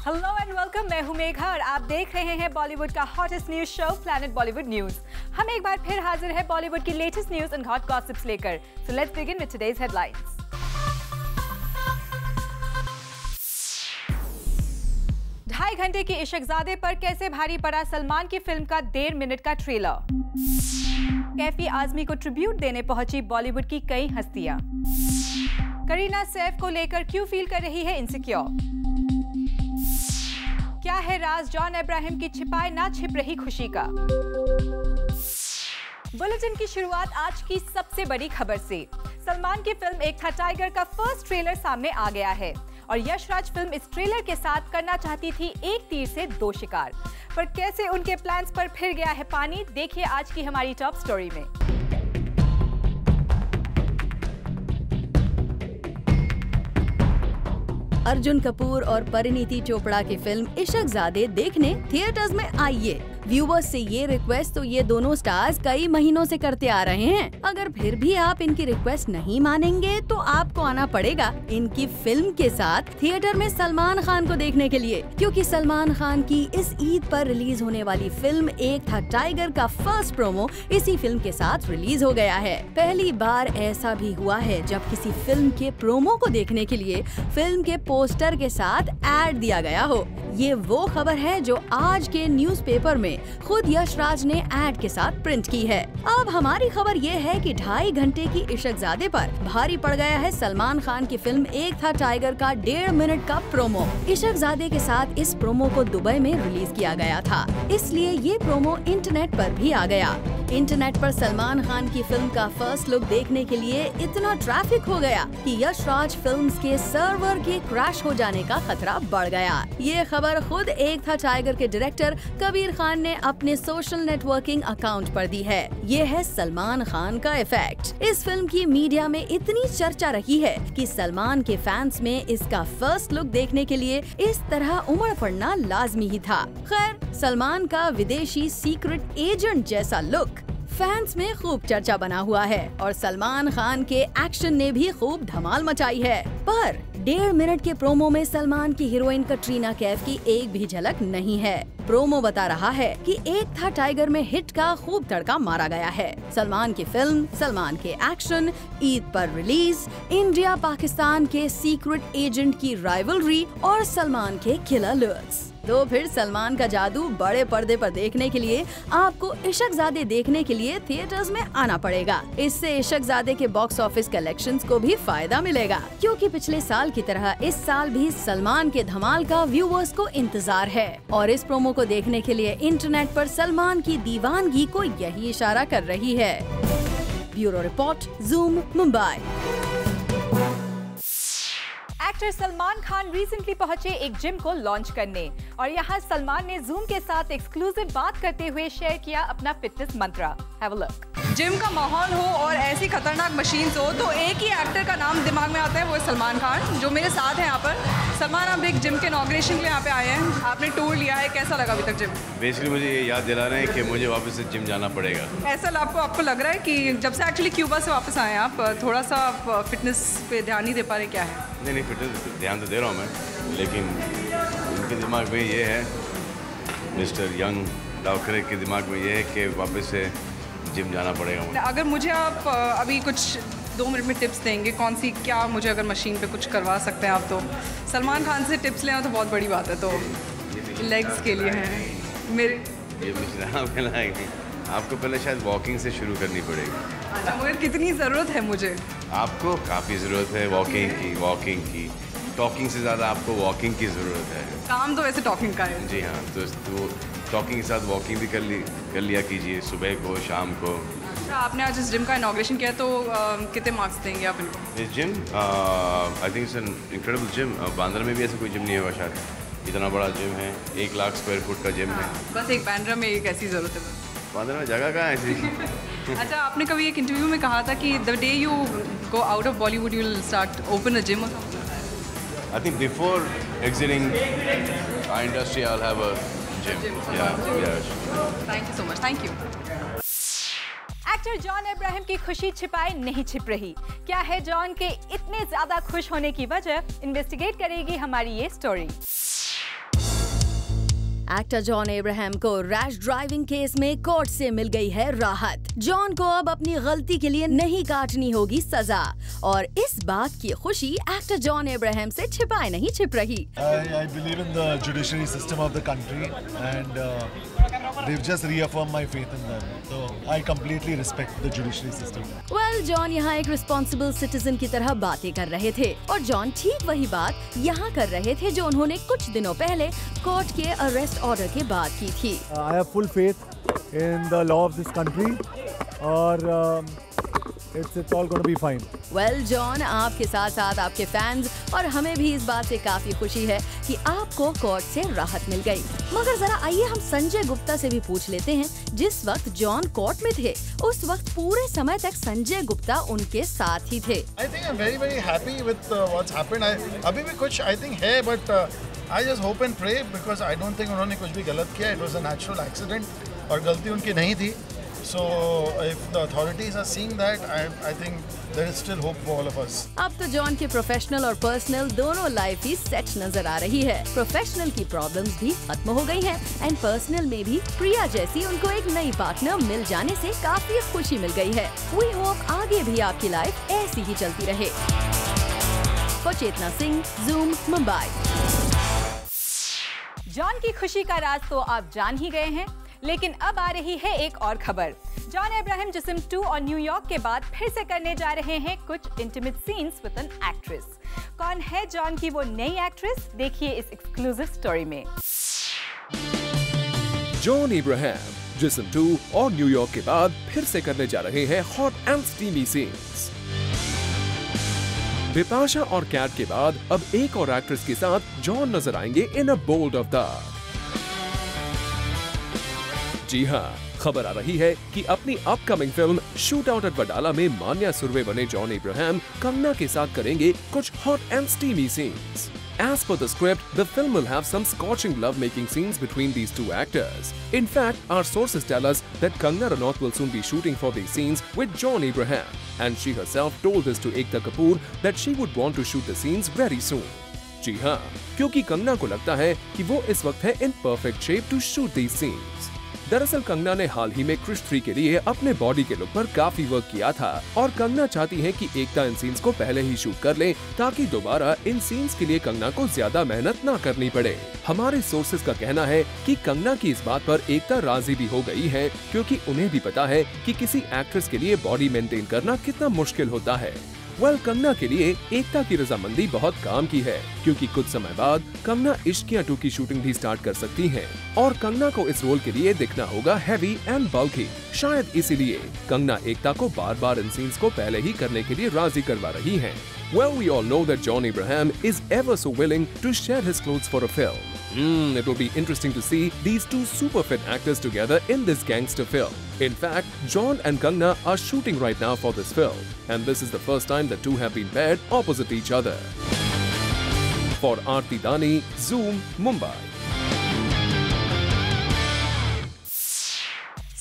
Hello and welcome, मैं हूं मेघा और आप देख रहे हैं बॉलीवुड का hottest news show planet Bollywood news. हम एक बार फिर हाजिर है बॉलीवुड की latest news and hot gossips लेकर। So let's begin with today's headlines. ढाई घंटे की इशकजादे पर कैसे भारी पड़ा सलमान की फिल्म का 1.5 मिनट का ट्रेलर। कैफी आजमी को ट्रिब्यूट देने पहुंची बॉलीवुड की कई हस्तियां। करीना सैफ को लेकर क्यों फील कर रही है इनसिक्योर। क्या है राज जॉन अब्राहम की छिपाए ना छिप रही खुशी का। बुलेटिन की शुरुआत आज की सबसे बड़ी खबर से। सलमान की फिल्म एक था टाइगर का फर्स्ट ट्रेलर सामने आ गया है और यशराज फिल्म इस ट्रेलर के साथ करना चाहती थी एक तीर से 2 शिकार, पर कैसे उनके प्लान्स पर फिर गया है पानी, देखिए आज की हमारी टॉप स्टोरी में। अर्जुन कपूर और परिणीति चोपड़ा की फिल्म इशकजादे देखने थिएटर्स में आइए। व्यूवर्स से ये रिक्वेस्ट तो ये दोनों स्टार्स कई महीनों से करते आ रहे हैं। अगर फिर भी आप इनकी रिक्वेस्ट नहीं मानेंगे तो आपको आना पड़ेगा इनकी फिल्म के साथ थिएटर में सलमान खान को देखने के लिए, क्योंकि सलमान खान की इस ईद पर रिलीज होने वाली फिल्म एक था टाइगर का फर्स्ट प्रोमो इसी फिल्म के साथ रिलीज हो गया है। पहली बार ऐसा भी हुआ है जब किसी फिल्म के प्रोमो को देखने के लिए फिल्म के पोस्टर के साथ एड दिया गया हो। ये वो खबर है जो आज के न्यूज़पेपर में खुद यशराज ने एड के साथ प्रिंट की है। अब हमारी खबर ये है कि 2.5 घंटे की इशकजादे पर भारी पड़ गया है सलमान खान की फिल्म एक था टाइगर का 1.5 मिनट का प्रोमो। इशकजादे के साथ इस प्रोमो को दुबई में रिलीज किया गया था, इसलिए ये प्रोमो इंटरनेट पर भी आ गया। इंटरनेट पर सलमान खान की फिल्म का फर्स्ट लुक देखने के लिए इतना ट्रैफिक हो गया कि यशराज फिल्म्स के सर्वर के क्रैश हो जाने का खतरा बढ़ गया। ये खबर खुद एक था टाइगर के डायरेक्टर कबीर खान ने अपने सोशल नेटवर्किंग अकाउंट पर दी है। ये है सलमान खान का इफेक्ट। इस फिल्म की मीडिया में इतनी चर्चा रही है कि सलमान के फैंस में इसका फर्स्ट लुक देखने के लिए इस तरह उमड़ पड़ना लाजमी ही था। खैर, सलमान का विदेशी सीक्रेट एजेंट जैसा लुक फैंस में खूब चर्चा बना हुआ है और सलमान खान के एक्शन ने भी खूब धमाल मचाई है। पर 1.5 मिनट के प्रोमो में सलमान की हीरोइन कटरीना कैफ की एक भी झलक नहीं है। प्रोमो बता रहा है कि एक था टाइगर में हिट का खूब तड़का मारा गया है। सलमान की फिल्म, सलमान के एक्शन, ईद पर रिलीज, इंडिया पाकिस्तान के सीक्रेट एजेंट की राइवलरी और सलमान के किलर लुक्स। तो फिर सलमान का जादू बड़े पर्दे पर देखने के लिए आपको इशकजादे देखने के लिए थिएटर्स में आना पड़ेगा। इससे इशकजादे के बॉक्स ऑफिस कलेक्शंस को भी फायदा मिलेगा, क्योंकि पिछले साल की तरह इस साल भी सलमान के धमाल का व्यूअर्स को इंतजार है और इस प्रोमो को देखने के लिए इंटरनेट पर सलमान की दीवानगी को यही इशारा कर रही है। Bureau report, zoom, Mumbai. Actor Salman Khan recently पहुंचे एक जिम को लॉन्च करने और यहाँ सलमान ने जूम के साथ एक्सक्लूसिव बात करते हुए शेयर किया अपना फिटनेस मंत्र। Have a look. जिम का माहौल हो और ऐसी खतरनाक मशीन्स हो तो एक ही एक्टर का नाम दिमाग में आता है, वो है सलमान खान, जो मेरे साथ हैं यहाँ पर। सलमान, आप एक जिम के इनॉग्रेशन के लिए यहाँ पे आए हैं, आपने टूर लिया है, कैसा लगा अभी तक जिम? बेसिकली मुझे ये याद दिला रहे हैं कि मुझे वापस से जिम जाना पड़ेगा। ऐसा आपको लग रहा है कि जब से एक्चुअली क्यूबा से वापस आए हैं आप, थोड़ा सा आप फिटनेस पे ध्यान नहीं दे पा रहे, क्या है? नहीं, फिटनेस ध्यान तो दे रहा हूँ मैं, लेकिन उनके दिमाग में ये है, मिस्टर यंग डावकरे के दिमाग में ये है कि वापस से जिम जाना पड़ेगा मुझे। अगर मुझे आप अभी कुछ 2 मिनट में टिप्स देंगे, कौन सी, क्या मुझे अगर मशीन पे कुछ करवा सकते हैं आप, तो सलमान खान से टिप्स लेना तो बहुत बड़ी बात है। तो लेग्स के लिए हैं मेरे, ये मुझे आपको पहले शायद वॉकिंग से शुरू करनी पड़ेगी। अच्छा, मगर कितनी ज़रूरत है मुझे? आपको काफ़ी ज़रूरत है वॉकिंग की। टॉकिंग से ज़्यादा आपको वॉकिंग की ज़रूरत है। काम तो वैसे टॉकिंग का है। जी हाँ, तो टॉकिंग के साथ वॉकिंग भी कर लिया कीजिए, सुबह को, शाम को। अच्छा, आपने आज इस जिम का इनॉग्रेशन किया तो कितने मार्क्स देंगे आप इनको? इस gym I think it's an incredible gym. Bandra में भी ऐसा कोई जिम नहीं होगा शायद, इतना बड़ा जिम है, 1 लाख स्क्वायर फुट का जिम है। बस एक बांद्रा में एक ऐसी ज़रूरत है? बांद्रा में जगह कहाँ है ऐसी? अच्छा, आपने कभी एक इंटरव्यू में कहा था कि the day you go out of Bollywood you will start open a gym. I think before exiting our industry, I'll have a gym. Yeah. Thank you so much. Thank you. Actor John Abraham की खुशी छिपाए नहीं छिप रही। क्या है John के इतने ज्यादा खुश होने की वजह, इन्वेस्टिगेट करेगी हमारी ये स्टोरी। एक्टर जॉन अब्राहम को रैश ड्राइविंग केस में कोर्ट से मिल गई है राहत। जॉन को अब अपनी गलती के लिए नहीं काटनी होगी सजा और इस बात की खुशी एक्टर जॉन अब्राहम से छिपाए नहीं छिप रही। I believe in the judiciary system of the country and they've just reaffirmed my faith in them. So I completely respect the judiciary system. Well, John यहाँ एक रिस्पॉन्सिबल सिटीजन की तरह बातें कर रहे थे और जॉन ठीक वही बात यहाँ कर रहे थे जो उन्होंने कुछ दिनों पहले कोर्ट के अरेस्ट ऑर्डर के बाद की थी। I have full faith in the law of this country और it's all going to be fine. Well, John, आपके साथ साथ आपके फैंस और हमें भी इस बात से काफी खुशी है कि आपको कोर्ट से राहत मिल गई। मगर जरा आइए हम संजय गुप्ता से भी पूछ लेते हैं। जिस वक्त जॉन कोर्ट में थे उस वक्त पूरे समय तक संजय गुप्ता उनके साथ ही थे। I think I'm very very happy with what's happened. अभी भी कुछ I think है but I just hope and pray because I don't think उन्होंने कुछ भी गलत किया। It was a natural accident और गलती उनकी नहीं थी। So if the authorities are seeing that, I think there is still hope for all of us. अब तो जॉन के प्रोफेशनल और पर्सनल दोनों लाइफ ही सेट नजर आ रही है। प्रोफेशनल की प्रॉब्लम्स भी खत्म हो गई हैं एंड पर्सनल में भी प्रिया जैसी उनको एक नई पार्टनर मिल जाने से काफी खुशी मिल गई है। We hope आगे भी आपकी लाइफ ऐसी ही चलती रहे। चेतना सिंह, Zoom, मुंबई। जॉन की खुशी का राज तो आप जान ही गए हैं, लेकिन अब आ रही है एक और खबर। जॉन अब्राहम जिस्म 2 और न्यूयॉर्क के बाद फिर से करने जा रहे हैं कुछ intimate scenes with an actress. कौन है जॉन की वो नई एक्ट्रेस, देखिए इस एक्सक्लूसिव स्टोरी में। जॉन अब्राहम जिस्म 2 और न्यूयॉर्क के बाद फिर से करने जा रहे हैं hot and steamy scenes. Bipasha और कैट के बाद अब एक और एक्ट्रेस के साथ जॉन नजर आएंगे इन अ बोल्ड अवतार। जी हाँ, खबर आ रही है कि अपनी upcoming film shoot out at Wadala में मान्या सुरवे बने जॉन अब्राहम कंगना के साथ करेंगे कुछ hot and steamy scenes. As per the script, the film will have some scorching love-making scenes between these two actors. In fact, our sources tell us that Kangana Ranaut will soon be shooting for these scenes with John Abraham, and she herself told this to Ekta Kapoor that she would want to shoot the scenes very soon. जी हाँ, क्योंकि कंगना को लगता है कि वो इस वक्त है in perfect shape to shoot these scenes. दरअसल कंगना ने हाल ही में क्रिश 3 के लिए अपने बॉडी के लुक पर काफी वर्क किया था और कंगना चाहती है कि एकता इन सीन्स को पहले ही शूट कर ले ताकि दोबारा इन सीन्स के लिए कंगना को ज्यादा मेहनत ना करनी पड़े। हमारे सोर्सेज का कहना है कि कंगना की इस बात पर एकता राजी भी हो गई है क्योंकि उन्हें भी पता है कि किसी एक्ट्रेस के लिए बॉडी मेंटेन करना कितना मुश्किल होता है। कंगना के लिए एकता की रजामंदी बहुत काम की है क्योंकि कुछ समय बाद कंगना इश्किया 2 की शूटिंग भी स्टार्ट कर सकती हैं और कंगना को इस रोल के लिए दिखना होगा हैवी एंड बल्की। शायद इसीलिए कंगना एकता को बार-बार इन सीन्स को पहले ही करने के लिए राजी करवा रही हैं। Well, we all know that John Abraham is ever so willing to share his clothes for a film. It will be interesting to see these two super fit actors together in this gangster film. In fact, John and Kangna are shooting right now for this film, and this is the first time the two have been paired opposite each other. For Aarti Dani, Zoom, Mumbai.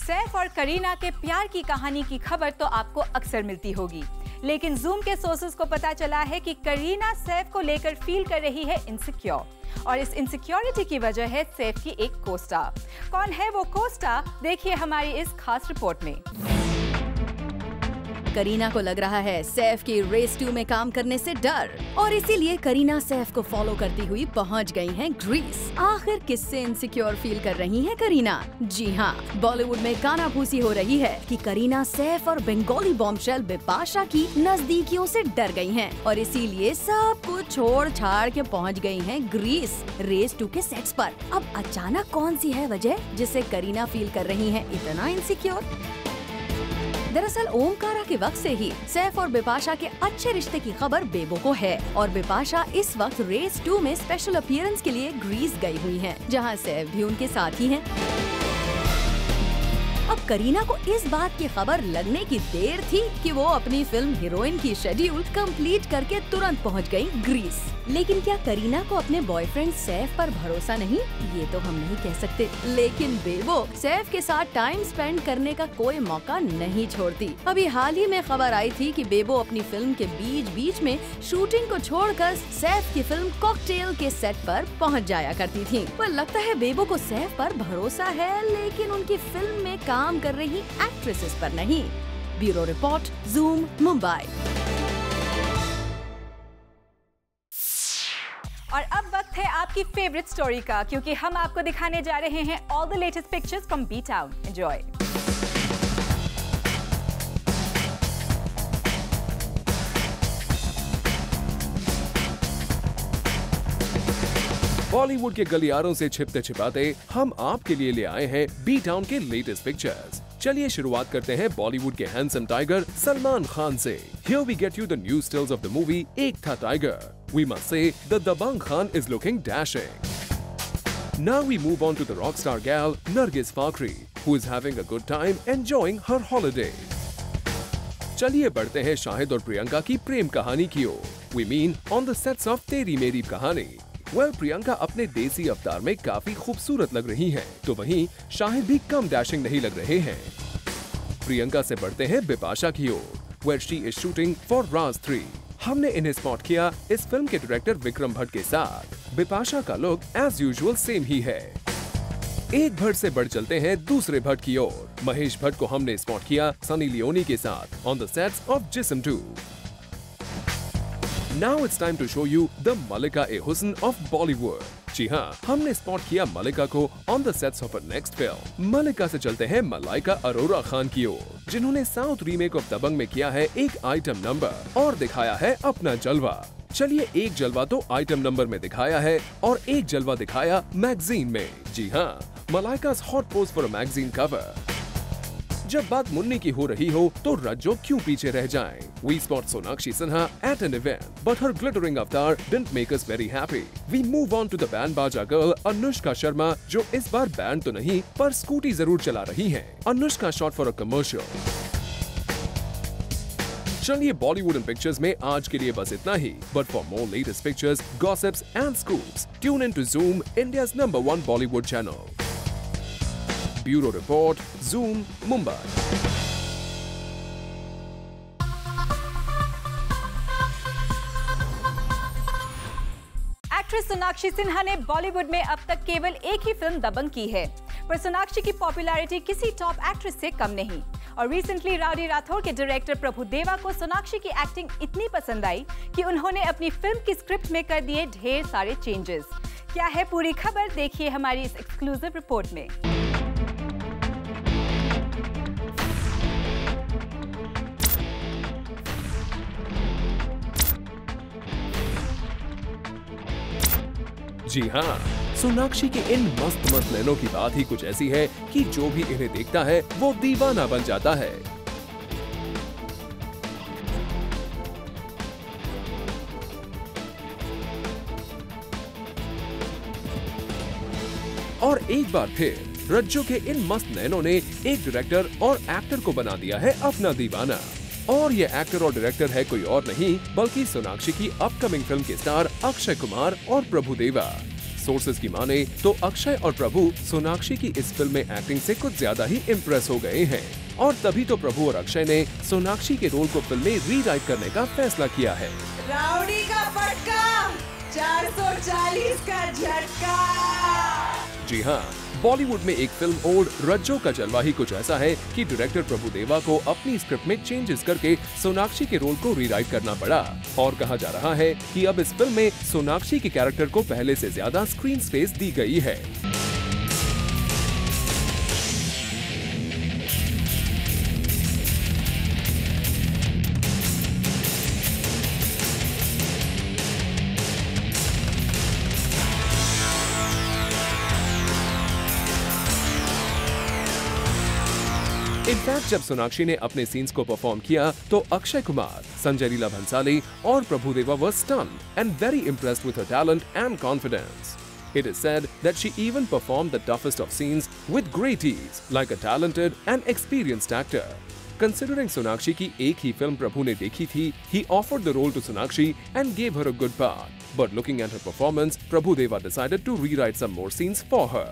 Saif और करीना के प्यार की कहानी की खबर तो आपको अक्सर मिलती होगी, लेकिन जूम के सोर्सेज को पता चला है कि करीना सैफ को लेकर फील कर रही है इनसिक्योर और इस इनसिक्योरिटी की वजह है सैफ की एक कोस्टार। कौन है वो कोस्टार, देखिए हमारी इस खास रिपोर्ट में। करीना को लग रहा है सैफ की रेस 2 में काम करने से डर और इसीलिए करीना सैफ को फॉलो करती हुई पहुंच गई हैं ग्रीस। आखिर किससे इनसिक्योर फील कर रही हैं करीना? जी हाँ, बॉलीवुड में कानाफूसी हो रही है कि करीना सैफ और बंगाली बॉम्बशेल बिपाशा की नजदीकियों से डर गई हैं और इसीलिए सब कुछ छोड़ छाड़ के पहुँच गई हैं ग्रीस रेस 2 के सेट्स पर। अब अचानक कौन सी है वजह जिससे करीना फील कर रही है इतना इनसिक्योर? दरअसल ओमकारा के वक्त से ही सैफ और बिपाशा के अच्छे रिश्ते की खबर बेबो है और बिपाशा इस वक्त रेस 2 में स्पेशल अपीयरेंस के लिए ग्रीस गई हुई हैं, जहां सैफ भी उनके साथ ही हैं। अब करीना को इस बात की खबर लगने की देर थी कि वो अपनी फिल्म हीरोइन की शेड्यूल कंप्लीट करके तुरंत पहुंच गई ग्रीस। लेकिन क्या करीना को अपने बॉयफ्रेंड सैफ पर भरोसा नहीं? ये तो हम नहीं कह सकते, लेकिन बेबो सैफ के साथ टाइम स्पेंड करने का कोई मौका नहीं छोड़ती। अभी हाल ही में खबर आई थी कि बेबो अपनी फिल्म के बीच में शूटिंग को छोड़कर सैफ की फिल्म कॉकटेल के सेट पर पहुंच जाया करती थी। पर लगता है बेबो को सैफ पर भरोसा है, लेकिन उनकी फिल्म में काम कर रही एक्ट्रेसेस पर नहीं। Bureau report, zoom, Mumbai. और अब वक्त है आपकी फेवरेट स्टोरी का, क्योंकि हम आपको दिखाने जा रहे हैं all the latest pictures from B town. Enjoy. Bollywood के गलियारों से छिपते छिपाते हम आपके लिए ले आए हैं बी टाउन के लेटेस्ट पिक्चर्स। चलिए शुरुआत करते हैं बॉलीवुड के हैंडसम टाइगर सलमान खान से। Here we get you the new stills of the movie एक था tiger. We must say that Dabangg Khan is looking dashing. Now we move on to the rock star gal Nargis Fakhri, who is having a good time enjoying her holiday. चलिए बढ़ते हैं शाहिद और प्रियंका की प्रेम कहानी की ओर। We mean on the sets of तेरी मेरी कहानी। प्रियंका अपने देसी अवतार में काफी खूबसूरत लग रही हैं, तो वहीं शाहिद भी कम डैशिंग नहीं लग रहे हैं। प्रियंका से बढ़ते हैं बिपाशा की ओर, where she is shooting for Raaz 3। हमने इन्हें स्पॉट किया इस फिल्म के डायरेक्टर विक्रम भट्ट के साथ। बिपाशा का लुक एज यूजुअल सेम ही है। एक भट्ट से बढ़ चलते हैं दूसरे भट्ट की ओर। महेश भट्ट को हमने स्पॉट किया सनी लियोनी के साथ ऑन द सेट्स ऑफ जिस्म 2। Now it's time to show you the Malika Husn of Bollywood। जी हाँ, हमने स्पॉट किया मलिका को on the sets of a next film. Mallika से चलते हैं मलाइका अरोरा खान की ओर, जिन्होंने साउथ रीमेक ऑफ दबंग में किया है एक आइटम नंबर और दिखाया है अपना जलवा। चलिए एक जलवा तो आइटम नंबर में दिखाया है और एक जलवा दिखाया मैगजीन में। जी हाँ, मलाइका's hot pose for a magazine cover। जब बात मुन्नी की हो रही हो तो रज्जो क्यों पीछे रह जाएं? We spot Sonakshi Sinha at an event, but her glittering avatar didn't make us very happy. We move on to the band baja girl Anushka Sharma, जो इस बार बैंड तो नहीं पर स्कूटी जरूर चला रही हैं। Anushka shot for a commercial। चलिए बॉलीवुड एंड पिक्चर्स में आज के लिए बस इतना ही। But for more latest pictures, gossips and scoops, tune in to Zoom, India's #1 Bollywood channel। Bureau Report, Zoom, Mumbai। Actress Sonakshi Sinha ने बॉलीवुड में अब तक केवल एक ही फिल्म दबंग की है, पर सोनाक्षी की पॉपुलैरिटी किसी टॉप एक्ट्रेस से कम नहीं। और रिसेंटली राउडी राठौर के डायरेक्टर प्रभु देवा को सोनाक्षी की एक्टिंग इतनी पसंद आई कि उन्होंने अपनी फिल्म की स्क्रिप्ट में कर दिए ढेर सारे चेंजेस। क्या है पूरी खबर, देखिए हमारी इस एक्सक्लूसिव रिपोर्ट में। जी हाँ, सोनाक्षी के इन मस्त मस्त नैनों की बात ही कुछ ऐसी है कि जो भी इन्हें देखता है वो दीवाना बन जाता है। और एक बार फिर रज्जो के इन मस्त नैनों ने एक डायरेक्टर और एक्टर को बना दिया है अपना दीवाना। और ये एक्टर और डायरेक्टर है कोई और नहीं बल्कि सोनाक्षी की अपकमिंग फिल्म के स्टार अक्षय कुमार और प्रभु देवा। सोर्सेज की माने तो अक्षय और प्रभु सोनाक्षी की इस फिल्म में एक्टिंग से कुछ ज्यादा ही इम्प्रेस हो गए हैं और तभी तो प्रभु और अक्षय ने सोनाक्षी के रोल को फिल्म में रीराइट करने का फैसला किया है। राउडी का फटका, 440 का झटका। जी हाँ, बॉलीवुड में एक फिल्म ओल्ड रज्जो का जलवा ही कुछ ऐसा है कि डायरेक्टर प्रभु देवा को अपनी स्क्रिप्ट में चेंजेस करके सोनाक्षी के रोल को रीराइट करना पड़ा। और कहा जा रहा है कि अब इस फिल्म में सोनाक्षी के कैरेक्टर को पहले से ज्यादा स्क्रीन स्पेस दी गई है। इनफैक्ट जब सोनाक्षी ने अपने सीन्स को परफॉर्म किया तो अक्षय कुमार, संजय लीला भंसाली और Prabhu Deva were stunned and very impressed with her talent and confidence. It is said that she even performed the toughest of scenes with great ease, like a talented and experienced actor. Considering Sonakshi की एक ही film प्रभु ने देखी थी, he offered the role to Sonakshi and gave her a good part. But looking at her performance, Prabhu Deva decided to rewrite some more scenes for her,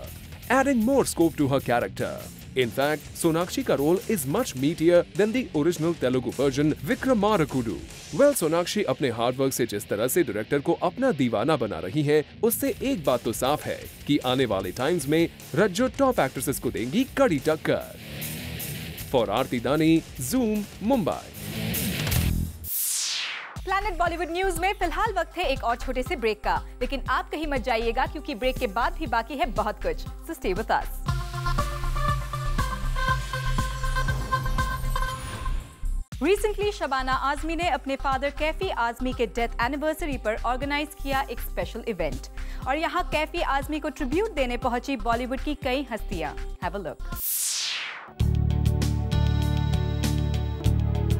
adding more scope to her character. In fact, Sonakshi ka role is much meatier than the original Telugu version Vikramarkudu. Well, Sonakshi अपने hard work से जिस तरह से director को अपना दीवाना बना रही हैं, उससे एक बात तो साफ है कि आने वाले टाइम्स में रज्जो टॉप एक्ट्रेसेस को देंगी कड़ी टक्कर। फॉर आरती दानी, Zoom, Mumbai. Planet Bollywood news में फिलहाल वक्त है एक और छोटे से ब्रेक का, लेकिन आप कहीं मत जाइएगा क्योंकि ब्रेक के बाद भी बाकी है बहुत कुछ। So stay with us. Recently Shabana Azmi ने अपने फादर कैफी आजमी के डेथ एनिवर्सरी पर ऑर्गेनाइज किया एक स्पेशल इवेंट और यहाँ कैफी आजमी को ट्रिब्यूट देने पहुंची बॉलीवुड की कई हस्तियां। Have a look.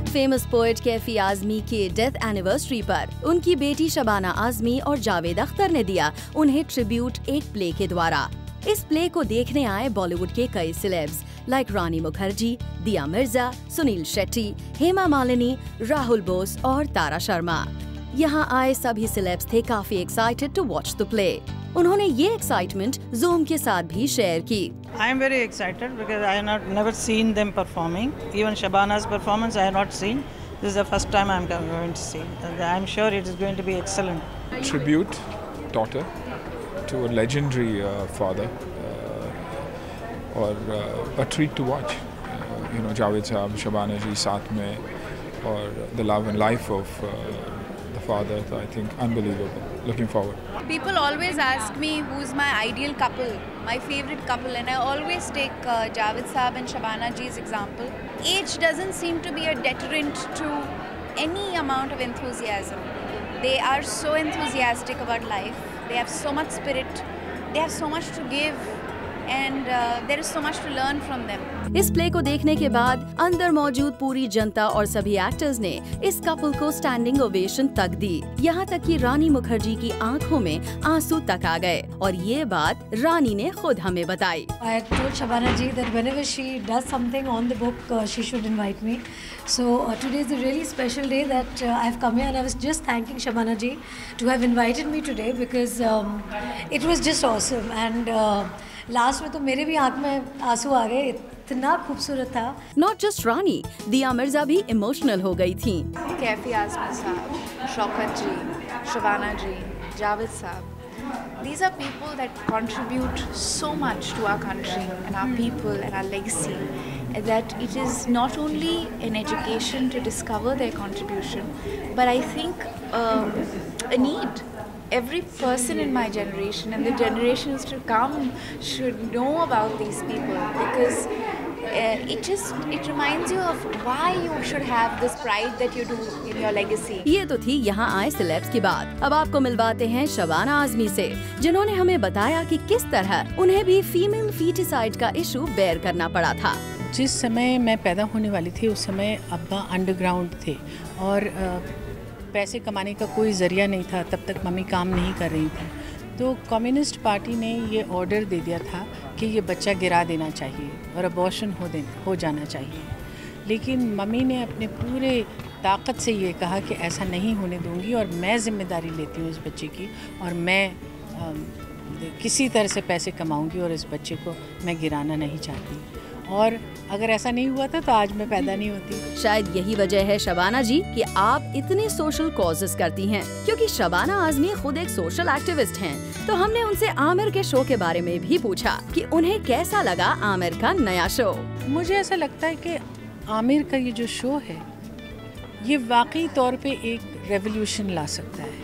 Famous poet Kaifi Azmi के डेथ एनिवर्सरी पर उनकी बेटी शबाना आजमी और जावेद अख्तर ने दिया उन्हें ट्रिब्यूट एक प्ले के द्वारा। इस प्ले को देखने आए बॉलीवुड के कई सेलेब्स लाइक रानी मुखर्जी, दिया मिर्जा, सुनील शेट्टी, हेमा मालिनी, राहुल बोस और तारा शर्मा। यहाँ आए सभी सेलेब्स थे काफी excited to watch the play. उन्होंने ये एक्साइटमेंट Zoom के साथ भी शेयर की। I am very excited because I have never seen them performing. Even Shabana's performance I have not seen. This is the first time I am going to see. I am sure it is going to be excellent. Tribute, daughter, to a legendary father. और a treat to watch. You know, Javed Saab, Shabana ji साथ में और the love and life of the father. So I think unbelievable. Looking forward. People always ask me who's my ideal couple, my favorite couple, and I always take Javed Saab and Shabana ji's example. Age doesn't seem to be a deterrent to any amount of enthusiasm. They are so enthusiastic about life. They have so much spirit. They have so much to give. And there is so much to learn from them. इस play को देखने के बाद अंदर मौजूद पूरी जनता और सभी एक्टर्स ने इस कपल को स्टैंडिंग ओवेशन तक दी। यहाँ तक कि रानी मुखर्जी की आंखों में आंसू तक आ गए और ये बात रानी ने खुद हमें बताई। I told Shabana ji that whenever she does something on the book, she should invite me. So today is a really special day that I've come here, and I was just thanking Shabana ji to have invited me today because it was just awesome. And last में तो मेरे भी आँख में आंसू आ गए, इतना खूबसूरत था। Not just रानी, दिया मिर्जा भी इमोशनल हो गई थी। कैफी आजमी साहब, शौकत जी, शबाना जी, जावेद साहब, these are people that contribute so much to our country and our people and our legacy that it is not only an education to discover their contribution, but I think a need. Every person in my generation and the generations to come should know about these people because it reminds you of why you should have this pride that you do in your legacy. ये तो थी यहाँ आए celebs की बात। अब आपको मिलवाते हैं शबाना आजमी से, जिन्होंने हमें बताया कि किस तरह उन्हें भी फीमेल फीटिसाइड का इशू बेयर करना पड़ा था। जिस समय मैं पैदा होने वाली थी उस समय अब्बा अंडरग्राउंड थे और पैसे कमाने का कोई ज़रिया नहीं था, तब तक मम्मी काम नहीं कर रही थी। तो कम्युनिस्ट पार्टी ने ये ऑर्डर दे दिया था कि ये बच्चा गिरा देना चाहिए और अबॉर्शन हो जाना चाहिए। लेकिन मम्मी ने अपने पूरे ताकत से ये कहा कि ऐसा नहीं होने दूंगी और मैं ज़िम्मेदारी लेती हूँ इस बच्चे की और मैं किसी तरह से पैसे कमाऊँगी और इस बच्चे को मैं गिराना नहीं चाहती। और अगर ऐसा नहीं हुआ था तो आज मैं पैदा नहीं होती। शायद यही वजह है शबाना जी कि आप इतने सोशल कॉजेस करती हैं, क्योंकि शबाना आजमी खुद एक सोशल एक्टिविस्ट हैं। तो हमने उनसे आमिर के शो के बारे में भी पूछा कि उन्हें कैसा लगा आमिर का नया शो। मुझे ऐसा लगता है कि आमिर का ये जो शो है ये वाकई तौर पे एक रेवोल्यूशन ला सकता है,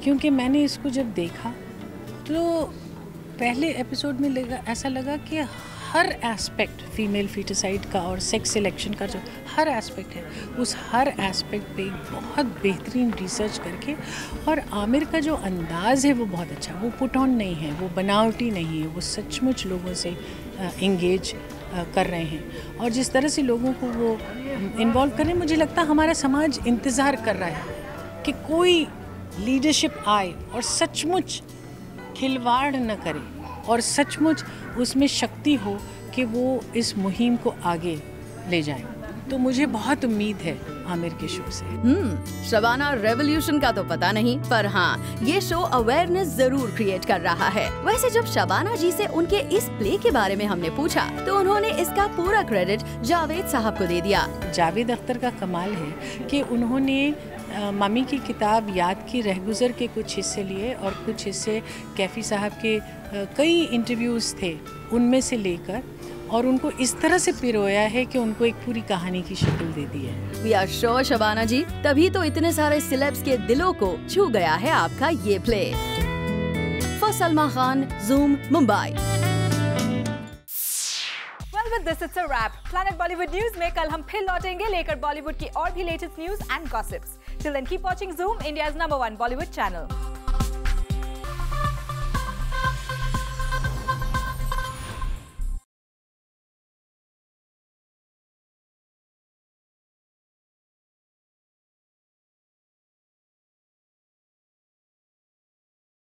क्योंकि मैंने इसको जब देखा तो पहले एपिसोड में ऐसा लगा कि हर एस्पेक्ट फीमेल फीटिसाइड का और सेक्स सिलेक्शन का जो हर एस्पेक्ट है उस हर एस्पेक्ट पे बहुत बेहतरीन रिसर्च करके, और आमिर का जो अंदाज़ है वो बहुत अच्छा, वो पुट ऑन नहीं है, वो बनावटी नहीं है, वो सचमुच लोगों से इंगेज कर रहे हैं और जिस तरह से लोगों को वो इन्वॉल्व कर रहे हैं, मुझे लगता है हमारा समाज इंतज़ार कर रहा है कि कोई लीडरशिप आए और सचमुच खिलवाड़ न करे और सचमुच उसमें शक्ति हो कि वो इस मुहिम को आगे ले जाएं। तो मुझे बहुत उम्मीद है आमिर के शो से। शबाना रेवोल्यूशन का तो पता नहीं, पर हाँ ये शो अवेयरनेस जरूर क्रिएट कर रहा है। वैसे जब शबाना जी से उनके इस प्ले के बारे में हमने पूछा तो उन्होंने इसका पूरा क्रेडिट जावेद साहब को दे दिया। जावेद अख्तर का कमाल है कि उन्होंने मम्मी की किताब याद की रहगुजर के कुछ हिस्से लिए और कुछ हिस्से कैफी साहब के कई इंटरव्यूज़ थे उनमें से लेकर और उनको इस तरह से पिरोया है कि उनको एक पूरी कहानी की शक्ल दे दी है। वी आर श्योर शबाना जी, तभी तो इतने सारे सेलेब्स के दिलों को छू गया है आपका ये play. For Salma Khan, zoom, Mumbai. Well, with this it's a wrap. Planet Bollywood News में कल हम फिर लौटेंगे लेकर बॉलीवुड की और भी latest news and gossips. Till then, keep watching Zoom, India's #1 Bollywood channel.